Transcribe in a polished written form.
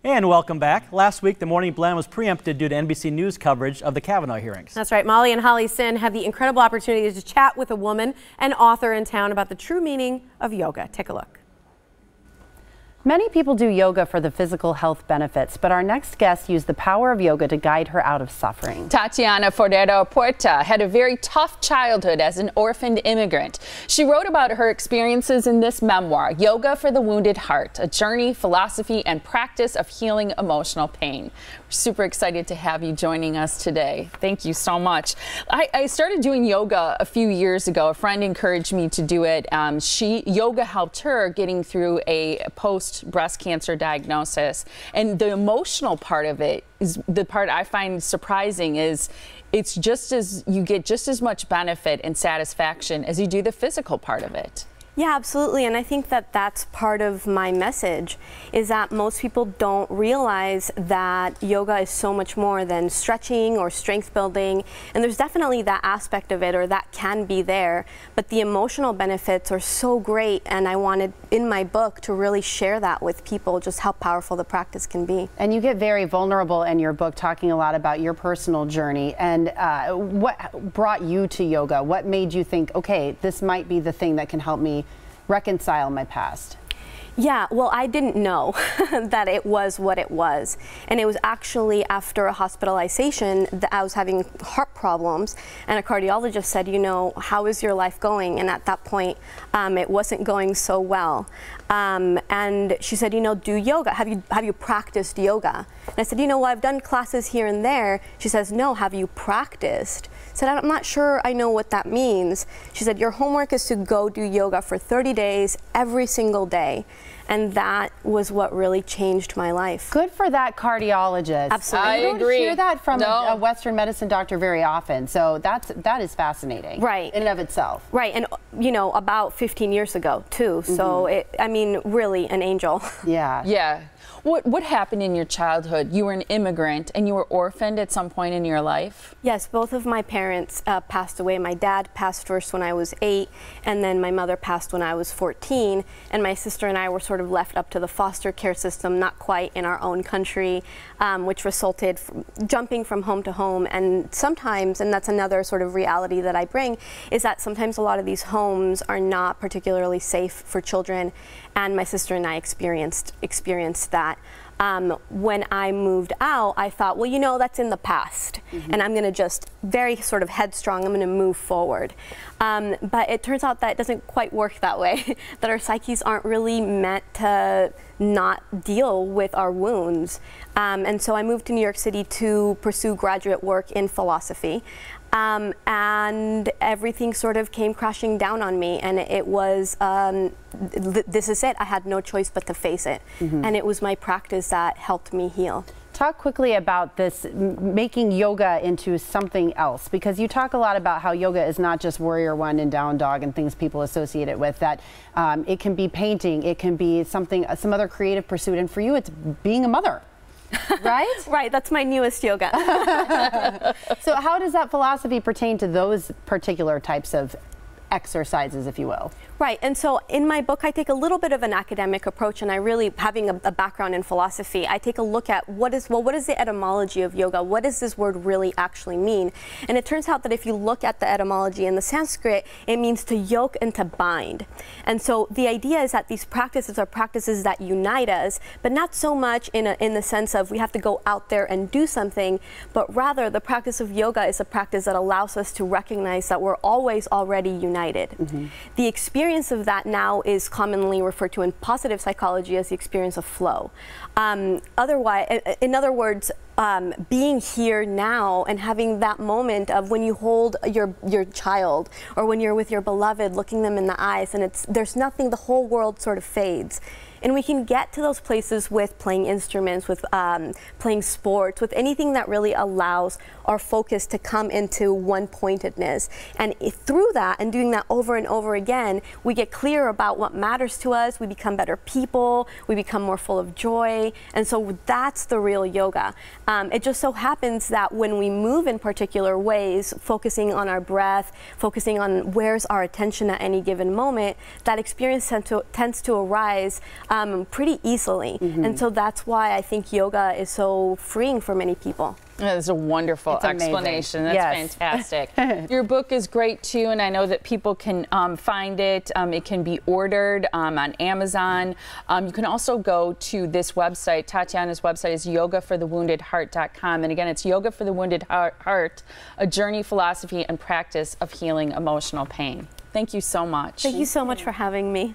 And welcome back. Last week, the Morning Blend was preempted due to NBC News coverage of the Kavanaugh hearings. That's right. Molly and Holly Sin had the incredible opportunity to chat with a woman and author in town about the true meaning of yoga. Take a look. Many people do yoga for the physical health benefits, but our next guest used the power of yoga to guide her out of suffering. Tatiana Forero Puerta had a very tough childhood as an orphaned immigrant. She wrote about her experiences in this memoir, Yoga for the Wounded Heart, a journey, philosophy, and practice of healing emotional pain. We're super excited to have you joining us today. Thank you so much. I started doing yoga a few years ago. A friend encouraged me to do it. Yoga helped her getting through a post-breast cancer diagnosis. And the emotional part of it is the part I find surprising. Is it's just as you get just as much benefit and satisfaction as you do the physical part of it. Yeah, absolutely. And I think that that's part of my message, is that most people don't realize that yoga is so much more than stretching or strength building. And there's definitely that aspect of it, or that can be there. But the emotional benefits are so great. And I wanted in my book to really share that with people, just how powerful the practice can be. And you get very vulnerable in your book, talking a lot about your personal journey. And what brought you to yoga? What made you think, okay, this might be the thing that can help me reconcile my past? Yeah, well, I didn't know that it was what it was. And it was actually after a hospitalization that I was having heart problems, and a cardiologist said, you know, how is your life going? And at that point, it wasn't going so well. And she said, you know, do yoga. Have you practiced yoga? And I said, you know, well, I've done classes here and there. She says, no, have you practiced? I said, I'm not sure I know what that means. She said, your homework is to go do yoga for 30 days, every single day. And that was what really changed my life. Good for that cardiologist. Absolutely. You don't hear that from a Western medicine doctor very often. So that is fascinating. Right. In and of itself. Right. And, you know, about 15 years ago, too. So, I mean, really an angel. Yeah. Yeah. What happened in your childhood? You were an immigrant and you were orphaned at some point in your life? Yes, both of my parents passed away. My dad passed first when I was 8, and then my mother passed when I was 14. And my sister and I were sort of left up to the foster care system, not quite in our own country, which resulted from jumping from home to home. And sometimes, and that's another sort of reality that I bring, is that sometimes a lot of these homes are not particularly safe for children. And my sister and I experienced that. When I moved out, I thought, well, you know, that's in the past, and I'm going to just very sort of headstrong, I'm going to move forward. But it turns out that it doesn't quite work that way, that our psyches aren't really meant to not deal with our wounds. And so I moved to New York City to pursue graduate work in philosophy. And everything sort of came crashing down on me, and it was, this is it. I had no choice but to face it. And it was my practice that helped me heal. Talk quickly about this, making yoga into something else, because you talk a lot about how yoga is not just warrior one and down dog and things people associate it with, that it can be painting, it can be something, some other creative pursuit, and for you it's being a mother. Right? Right, that's my newest yoga. So how does that philosophy pertain to those particular types of exercises, if you will? Right, and so in my book I take a little bit of an academic approach, and I really, having a background in philosophy, I take a look at what is the etymology of yoga? What does this word really actually mean? And it turns out that if you look at the etymology in the Sanskrit, it means to yoke and to bind. And so the idea is that these practices are practices that unite us, but not so much in the sense of we have to go out there and do something, but rather the practice of yoga is a practice that allows us to recognize that we're always already united. The experience of that now is commonly referred to in positive psychology as the experience of flow. Otherwise, in other words, being here now and having that moment of when you hold your child, or when you're with your beloved, looking them in the eyes, and there's nothing, the whole world sort of fades. And we can get to those places with playing instruments, with playing sports, with anything that really allows our focus to come into one-pointedness. And through that, and doing that over and over again, we get clear about what matters to us, we become better people, we become more full of joy, and so that's the real yoga. It just so happens that when we move in particular ways, focusing on our breath, focusing on where's our attention at any given moment, that experience tends to arise pretty easily. And so that's why I think yoga is so freeing for many people. That's a wonderful explanation. That's fantastic. Your book is great too, and I know that people can find it. It can be ordered on Amazon. You can also go to this website. Tatiana's website is yogaforthewoundedheart.com, and again, it's Yoga for the Wounded Heart, a journey, philosophy, and practice of healing emotional pain. Thank you so much. Thank you so much for having me.